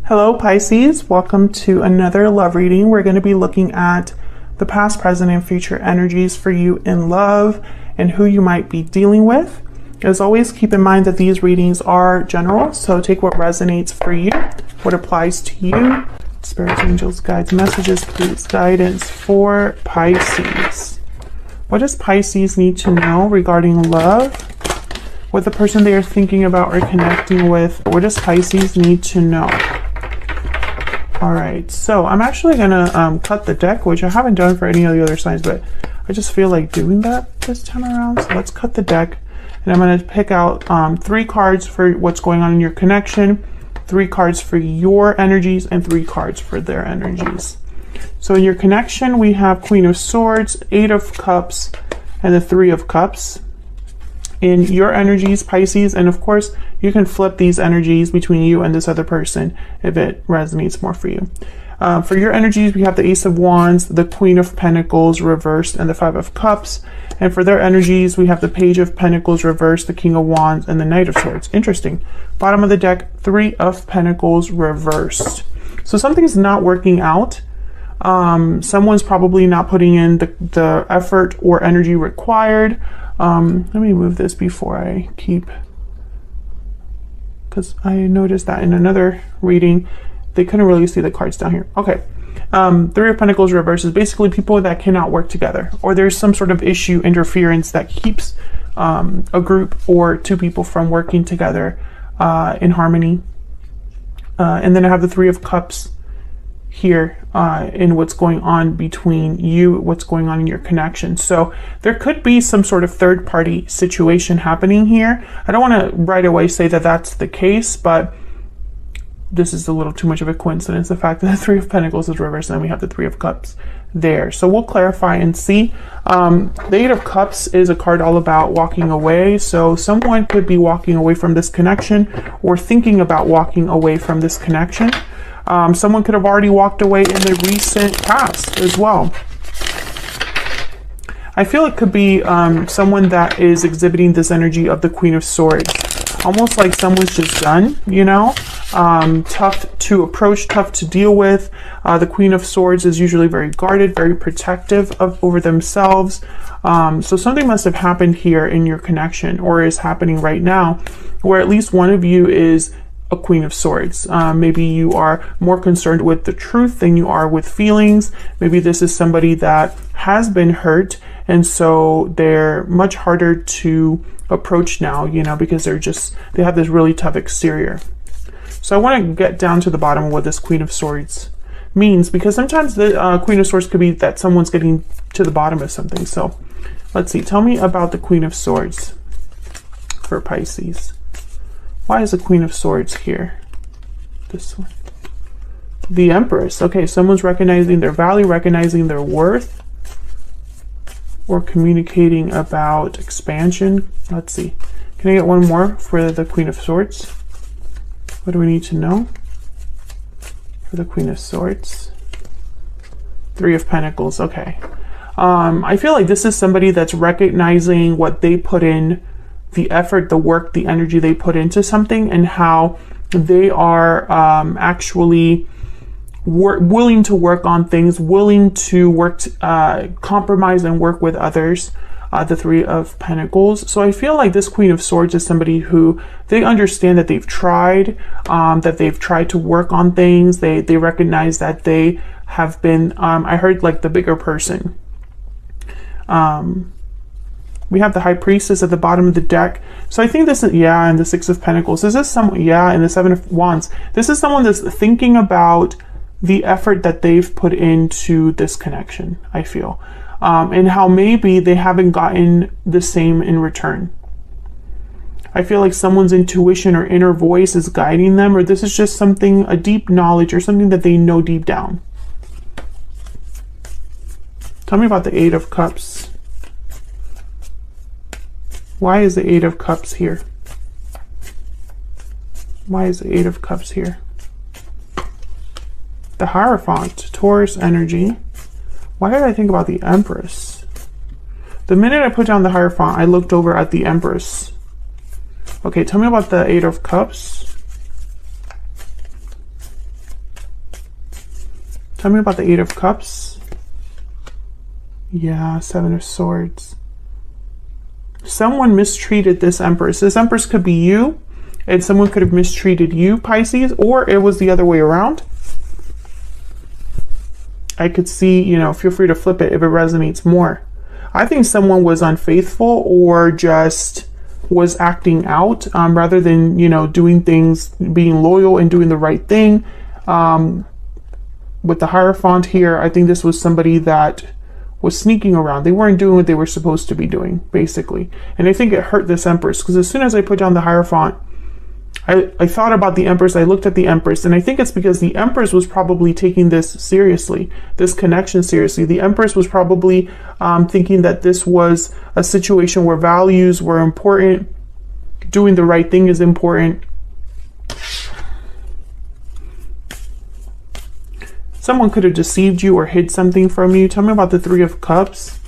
Hello Pisces, welcome to another love reading. We're going to be looking at the past, present, and future energies for you in love and who you might be dealing with. As always, keep in mind that these readings are general, so take what resonates for you, what applies to you. Spirits, angels, guides, messages, please, guidance for Pisces. What does Pisces need to know regarding love? What the person they are thinking about or connecting with, what does Pisces need to know? All right, so I'm actually gonna cut the deck, which I haven't done for any of the other signs, but I just feel like doing that this time around. So let's cut the deck, and I'm gonna pick out 3 cards for what's going on in your connection, 3 cards for your energies, and 3 cards for their energies. So in your connection, we have Queen of Swords, 8 of Cups, and the 3 of Cups. In your energies, Pisces, and of course you can flip these energies between you and this other person if it resonates more for you. For your energies, we have the Ace of Wands, the Queen of Pentacles reversed, and the 5 of Cups. And for their energies, we have the Page of Pentacles reversed, the King of Wands, and the Knight of Swords. Interesting. Bottom of the deck, 3 of Pentacles reversed. So something's not working out. Someone's probably not putting in the effort or energy required. Let me move this before I keep, because I noticed that in another reading they couldn't really see the cards down here. Okay, 3 of Pentacles reverse is basically people that cannot work together, or there's some sort of issue, interference that keeps a group or 2 people from working together in harmony. And then I have the 3 of Cups here in what's going on between you, what's going on in your connection. So there could be some sort of third-party situation happening here. I don't want to right away say that that's the case, but this is a little too much of a coincidence, the fact that the 3 of Pentacles is reversed and we have the 3 of Cups there. So we'll clarify and see. The 8 of Cups is a card all about walking away. So someone could be walking away from this connection or thinking about walking away from this connection. Someone could have already walked away in the recent past as well. I feel it could be someone that is exhibiting this energy of the Queen of Swords. Almost like someone's just done, you know? Tough to approach, tough to deal with. The Queen of Swords is usually very guarded, very protective over themselves. So something must have happened here in your connection, or is happening right now, where at least one of you is a Queen of Swords. Maybe you are more concerned with the truth than you are with feelings. Maybe this is somebody that has been hurt, and so they're much harder to approach now, you know, because they have this really tough exterior. So I want to get down to the bottom of what this Queen of Swords means, because sometimes the Queen of Swords could be that someone's getting to the bottom of something. So let's see, tell me about the Queen of Swords for Pisces. Why is the Queen of Swords here? This one. The Empress. Okay, someone's recognizing their value, recognizing their worth, or communicating about expansion. Let's see. Can I get one more for the Queen of Swords? What do we need to know for the Queen of Swords? 3 of Pentacles. Okay. I feel like this is somebody that's recognizing what they put in, the effort, the work, the energy they put into something, and how they are actually willing to work on things, willing to work, compromise and work with others. The 3 of Pentacles. So I feel like this Queen of Swords is somebody who, they understand that they've tried to work on things. They recognize that they have been, I heard like the bigger person. We have the High Priestess at the bottom of the deck. So I think this is, yeah, and the 6 of Pentacles. This is someone, yeah, and the 7 of Wands. This is someone that's thinking about the effort that they've put into this connection, I feel. And how maybe they haven't gotten the same in return. I feel like someone's intuition or inner voice is guiding them, or this is just something, a deep knowledge or something that they know deep down. Tell me about the 8 of Cups. Why is the 8 of Cups here? Why is the 8 of Cups here? The Hierophant, Taurus energy. Why did I think about the Empress? The minute I put down the Hierophant, I looked over at the Empress. Okay, tell me about the 8 of Cups. Tell me about the Eight of Cups. Yeah, Seven of Swords. Someone mistreated this Empress. This Empress could be you, and someone could have mistreated you, Pisces, or it was the other way around. I could see, you know, feel free to flip it if it resonates more. I think someone was unfaithful or just was acting out rather than, you know, doing things, being loyal and doing the right thing. With the Hierophant here, I think this was somebody that was sneaking around. They weren't doing what they were supposed to be doing, basically. And I think it hurt this Empress, because as soon as I put down the Hierophant, I thought about the Empress, I looked at the Empress, and I think it's because the Empress was probably taking this seriously, this connection seriously. The Empress was probably thinking that this was a situation where values were important, doing the right thing is important. Someone could have deceived you or hid something from you. Tell me about the Three of Cups.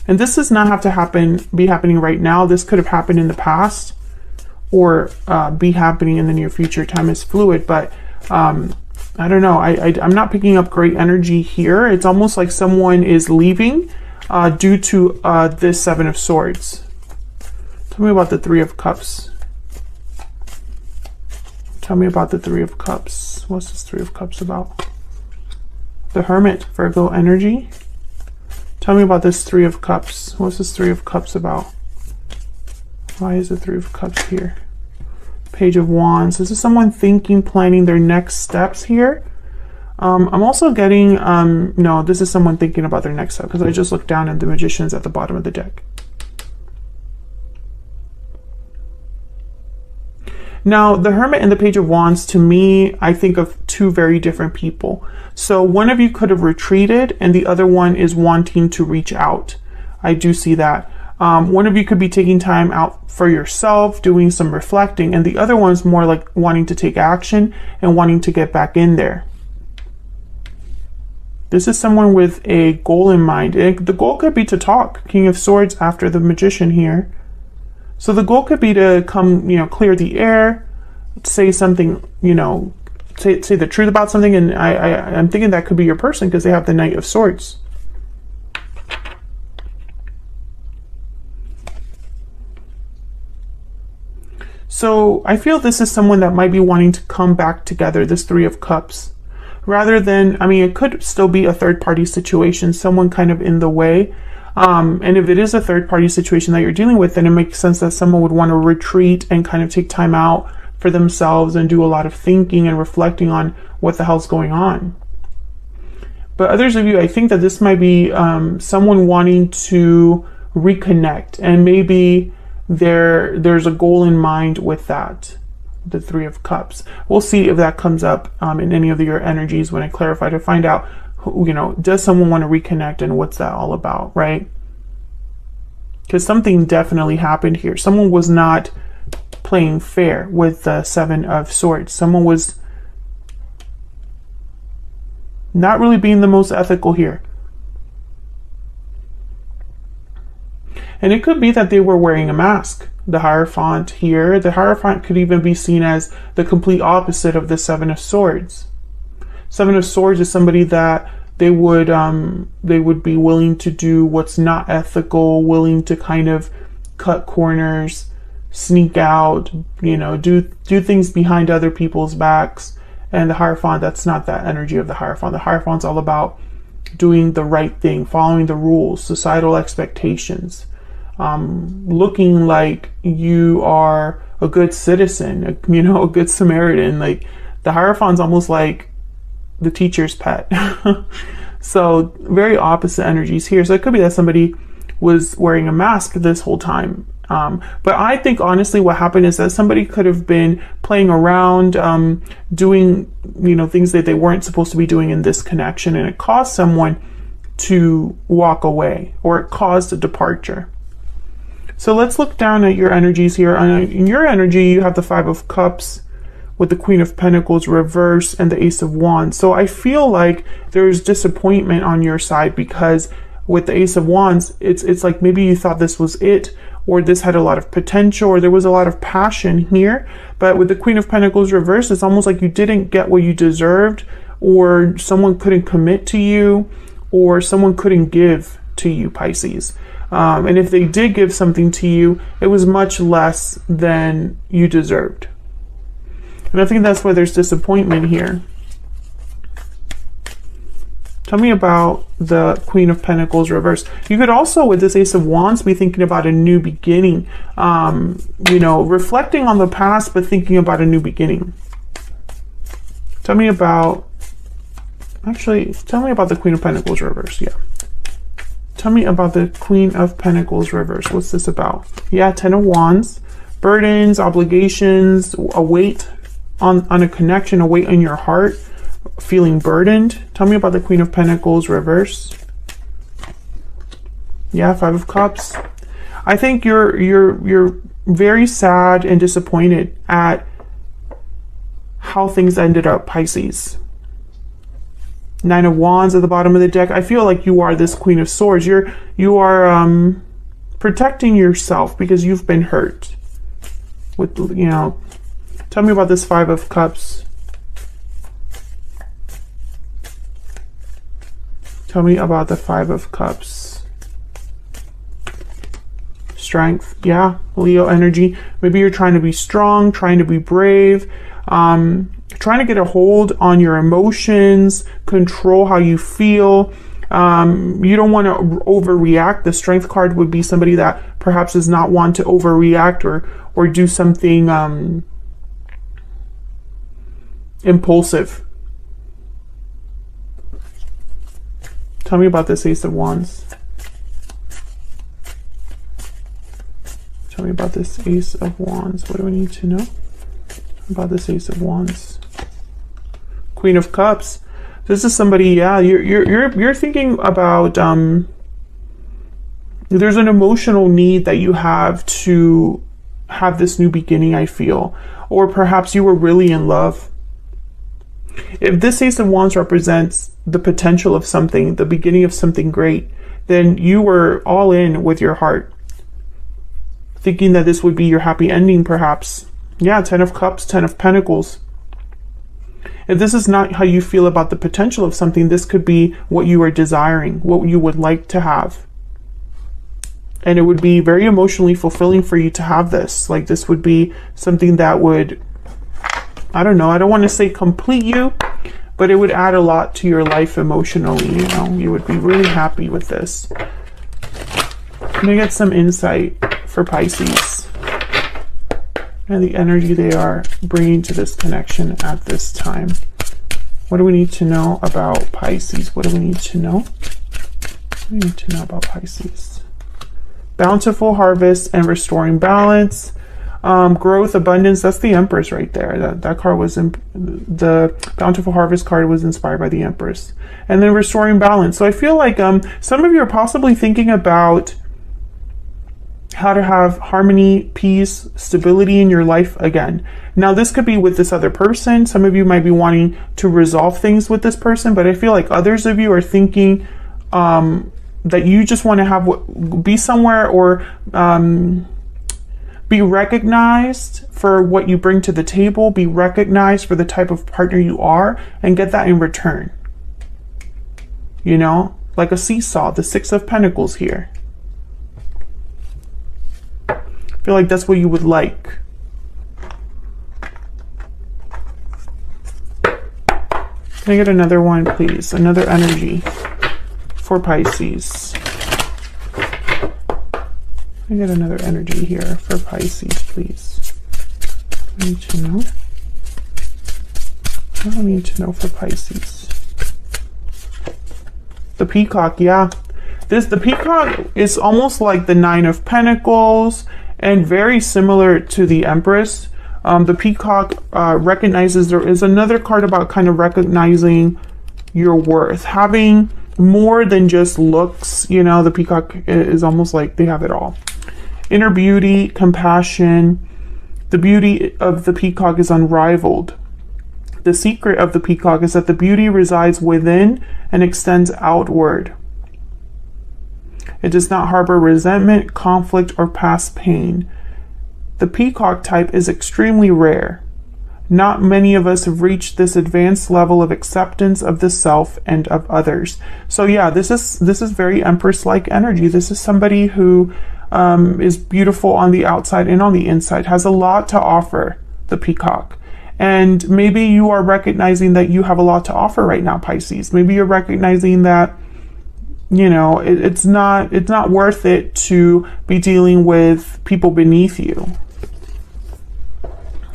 And this does not have to be happening right now. This could have happened in the past, or be happening in the near future. Time is fluid, but I don't know. I'm not picking up great energy here. It's almost like someone is leaving due to this Seven of Swords. Tell me about the Three of Cups. Tell me about the Three of Cups. What's this Three of Cups about? The Hermit, Virgo energy. Tell me about this Three of Cups. What's this Three of Cups about? Why is the Three of Cups here? Page of Wands. This is someone thinking, planning their next steps here. I'm also getting, no, this is someone thinking about their next step, because I just looked down at the Magicians at the bottom of the deck. Now, the Hermit and the Page of Wands, to me, I think of two very different people. So one of you could have retreated, and the other one is wanting to reach out. I do see that. One of you could be taking time out for yourself, doing some reflecting, and the other one's more like wanting to take action and wanting to get back in there. This is someone with a goal in mind. The goal could be to talk. King of Swords after the Magician here. So the goal could be to come, you know, clear the air, say something, you know, say the truth about something. And I'm thinking that could be your person, because they have the Knight of Swords. So I feel this is someone that might be wanting to come back together, this Three of Cups. Rather than, I mean, it could still be a third-party situation, someone kind of in the way. And if it is a third-party situation that you're dealing with, then it makes sense that someone would want to retreat and kind of take time out for themselves and do a lot of thinking and reflecting on what the hell's going on. But others of you, I think that this might be someone wanting to reconnect, and maybe there's a goal in mind with that, the Three of Cups. We'll see if that comes up in any of your energies when I clarify, to find out, you know, does someone want to reconnect, and what's that all about, right? Because something definitely happened here. Someone was not playing fair with the Seven of Swords. Someone was not really being the most ethical here. And it could be that they were wearing a mask. The Hierophant here, the Hierophant could even be seen as the complete opposite of the Seven of Swords. Seven of Swords is somebody that they would be willing to do what's not ethical, willing to kind of cut corners, sneak out, you know, do things behind other people's backs. And the Hierophant, that's not that energy of the Hierophant. The Hierophant's all about doing the right thing, following the rules, societal expectations, looking like you are a good citizen, you know, a good Samaritan. Like, the Hierophant's almost like the teacher's pet. So very opposite energies here. So it could be that somebody was wearing a mask this whole time. But I think honestly what happened is that somebody could have been playing around, doing, you know, things that they weren't supposed to be doing in this connection, and it caused someone to walk away, or it caused a departure. So let's look down at your energies here. In your energy, you have the Five of Cups with the Queen of Pentacles reverse and the Ace of Wands. So I feel like there's disappointment on your side, because with the Ace of Wands, it's like maybe you thought this was it, or this had a lot of potential, or there was a lot of passion here. But with the Queen of Pentacles reverse, it's almost like you didn't get what you deserved, or someone couldn't commit to you, or someone couldn't give to you, Pisces. And if they did give something to you, it was much less than you deserved. And I think that's why there's disappointment here. Tell me about the Queen of Pentacles reverse. You could also, with this Ace of Wands, be thinking about a new beginning. You know, reflecting on the past, but thinking about a new beginning. Tell me about, actually, tell me about the Queen of Pentacles reverse. Yeah. Tell me about the Queen of Pentacles reverse. What's this about? Yeah, Ten of Wands. Burdens, obligations, a weight on a connection, a weight on your heart. Feeling burdened. Tell me about the Queen of Pentacles reverse. Yeah, Five of Cups. I think you're very sad and disappointed at how things ended up, Pisces. Nine of Wands at the bottom of the deck. I feel like you are this Queen of Swords. You are protecting yourself because you've been hurt. With, you know, tell me about this Five of Cups. Tell me about the Five of Cups. Strength. Yeah, Leo energy. Maybe you're trying to be strong, trying to be brave, trying to get a hold on your emotions, control how you feel. You don't want to overreact. The Strength card would be somebody that perhaps does not want to overreact or do something impulsive. Tell me about this Ace of Wands. Tell me about this Ace of Wands. What do I need to know about this Ace of Wands? Queen of Cups. This is somebody, yeah, you're thinking about there's an emotional need that you have to have this new beginning, I feel. Or perhaps you were really in love. If this Ace of Wands represents the potential of something, the beginning of something great, then you were all in with your heart, thinking that this would be your happy ending, perhaps. Yeah, Ten of Cups, Ten of Pentacles. If this is not how you feel about the potential of something, this could be what you are desiring, what you would like to have. And it would be very emotionally fulfilling for you to have this. Like, this would be something that would, I don't know, I don't want to say complete you, but it would add a lot to your life emotionally, you know. You would be really happy with this. Let me get some insight for Pisces and the energy they are bringing to this connection at this time. What do we need to know about Pisces? What do we need to know? What do we need to know about Pisces? Bountiful harvest and restoring balance. Growth, abundance, that's the Empress right there. That card was, the Bountiful Harvest card was inspired by the Empress. And then restoring balance. So I feel like some of you are possibly thinking about how to have harmony, peace, stability in your life again. Now, this could be with this other person. Some of you might be wanting to resolve things with this person, but I feel like others of you are thinking that you just want to have be somewhere or be recognized for what you bring to the table, be recognized for the type of partner you are, and get that in return. You know, like a seesaw, the Six of Pentacles here. I feel like that's what you would like. Can I get another one, please? Another energy for Pisces. I get another energy here for Pisces, please. I need to know. I don't need to know for Pisces. The Peacock, yeah. The Peacock is almost like the Nine of Pentacles and very similar to the Empress. The Peacock recognizes, there is another card about kind of recognizing your worth, having more than just looks. You know, the Peacock is almost like they have it all. Inner beauty, compassion. The beauty of the Peacock is unrivaled. The secret of the Peacock is that the beauty resides within and extends outward. It does not harbor resentment, conflict, or past pain. The Peacock type is extremely rare. Not many of us have reached this advanced level of acceptance of the self and of others. So yeah, this is very Empress-like energy. This is somebody who is beautiful on the outside and on the inside, has a lot to offer, the Peacock. And maybe you are recognizing that you have a lot to offer right now, Pisces. Maybe you're recognizing that, you know, it's not worth it to be dealing with people beneath you.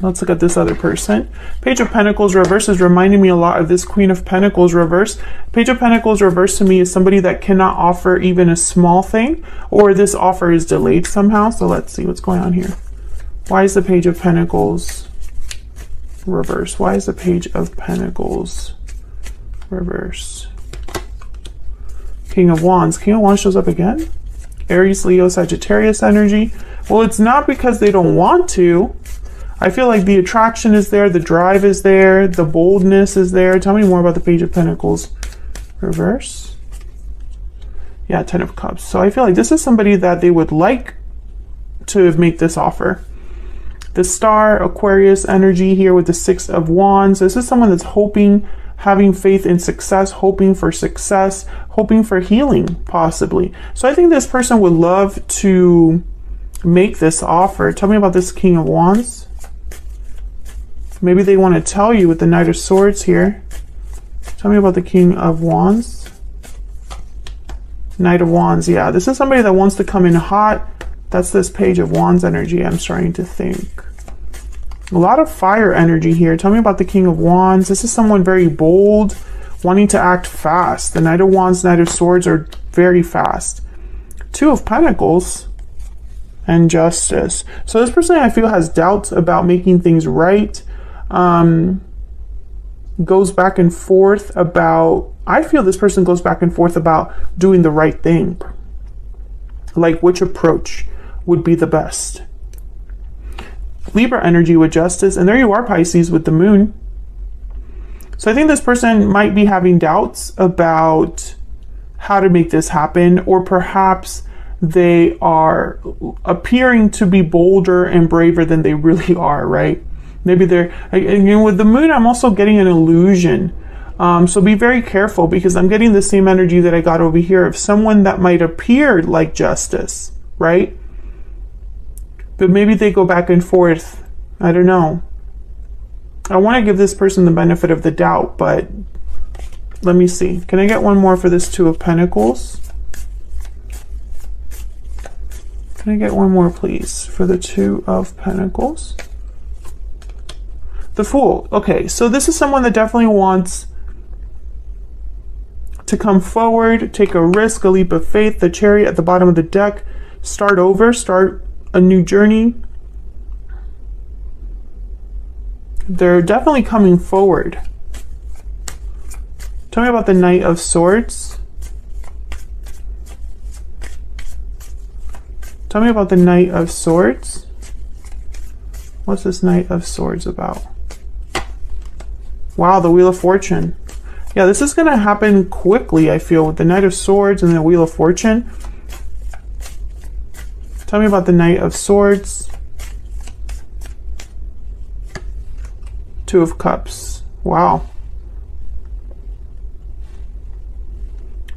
Let's look at this other person. Page of Pentacles reverse is reminding me a lot of this Queen of Pentacles reverse. Page of Pentacles reverse to me is somebody that cannot offer even a small thing, or this offer is delayed somehow. So let's see what's going on here. Why is the Page of Pentacles reverse? Why is the Page of Pentacles reverse? King of Wands. King of Wands shows up again. Aries, Leo, Sagittarius energy. Well, it's not because they don't want to. I feel like the attraction is there, the drive is there, the boldness is there. Tell me more about the Page of Pentacles reverse. Yeah, Ten of Cups. So I feel like this is somebody that they would like to make this offer. The Star, Aquarius energy here with the Six of Wands. This is someone that's hoping, having faith in success, hoping for success, hoping for healing, possibly. So I think this person would love to make this offer. Tell me about this King of Wands. Maybe they want to tell you with the Knight of Swords here. Tell me about the King of Wands. Knight of Wands. Yeah, this is somebody that wants to come in hot. That's this Page of Wands energy, I'm starting to think. A lot of fire energy here. Tell me about the King of Wands. This is someone very bold, wanting to act fast. The Knight of Wands, Knight of Swords are very fast. Two of Pentacles and Justice. So this person, I feel, has doubts about making things right. Goes back and forth about, I feel this person goes back and forth about doing the right thing. Like which approach would be the best. Libra energy with Justice, and there you are, Pisces, with the Moon. So I think this person might be having doubts about how to make this happen, or perhaps they are appearing to be bolder and braver than they really are, right? Maybe they're, and with the Moon, I'm also getting an illusion. So be very careful, because I'm getting the same energy that I got over here of someone that might appear like Justice, right? But maybe they go back and forth. I don't know. I want to give this person the benefit of the doubt, but let me see. Can I get one more for this Two of Pentacles? Can I get one more, please, for the Two of Pentacles? The Fool. Okay, so this is someone that definitely wants to come forward, take a risk, a leap of faith. The Chariot at the bottom of the deck. Start over, start a new journey. They're definitely coming forward. Tell me about the Knight of Swords. Tell me about the Knight of Swords. What's this Knight of Swords about? Wow, the Wheel of Fortune. Yeah, this is going to happen quickly, I feel, with the Knight of Swords and the Wheel of Fortune. Tell me about the Knight of Swords. Two of Cups. Wow.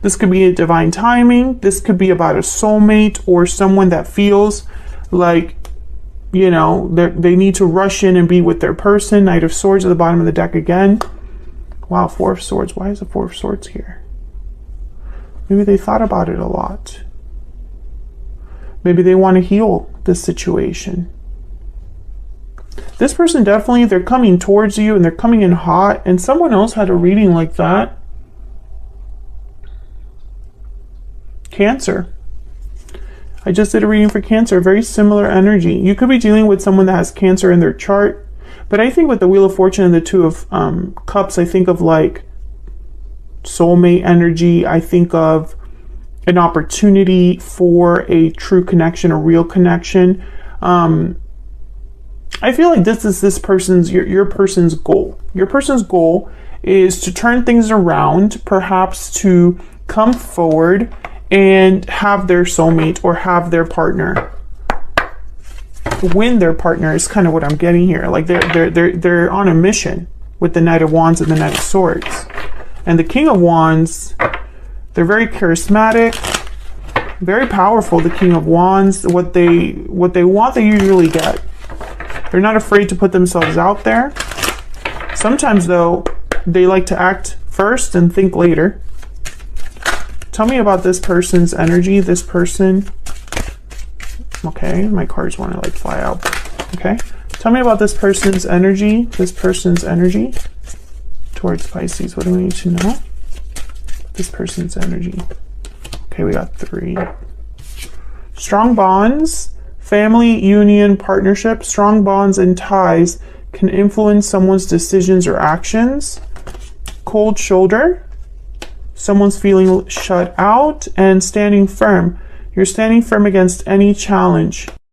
This could be a divine timing. This could be about a soulmate or someone that feels like, you know, they need to rush in and be with their person. Knight of Swords at the bottom of the deck again. Wow, Four of Swords. Why is the Four of Swords here? Maybe they thought about it a lot. Maybe they want to heal this situation. This person definitely, they're coming towards you and they're coming in hot, and someone else had a reading like that. Cancer. I just did a reading for Cancer. Very similar energy. You could be dealing with someone that has Cancer in their chart, but I think with the Wheel of Fortune and the Two of Cups, I think of like soulmate energy. I think of an opportunity for a true connection, a real connection. I feel like this is this person's, your person's goal. Your person's goal is to turn things around, perhaps to come forward and have their soulmate or have their partner. win their partner is kind of what I'm getting here. Like they're on a mission with the Knight of Wands and the Knight of Swords. And the King of Wands, they're very charismatic, very powerful. The King of Wands, what they want, they usually get. They're not afraid to put themselves out there. Sometimes though, they like to act first and think later. Tell me about this person's energy, this person. Okay, my cards want to like fly out. Okay, tell me about this person's energy, towards Pisces. What do we need to know? This person's energy. Okay, we got 3. Strong bonds, family, union, partnership. Strong bonds and ties can influence someone's decisions or actions. Cold shoulder, someone's feeling shut out. And standing firm. You're standing firm against any challenge.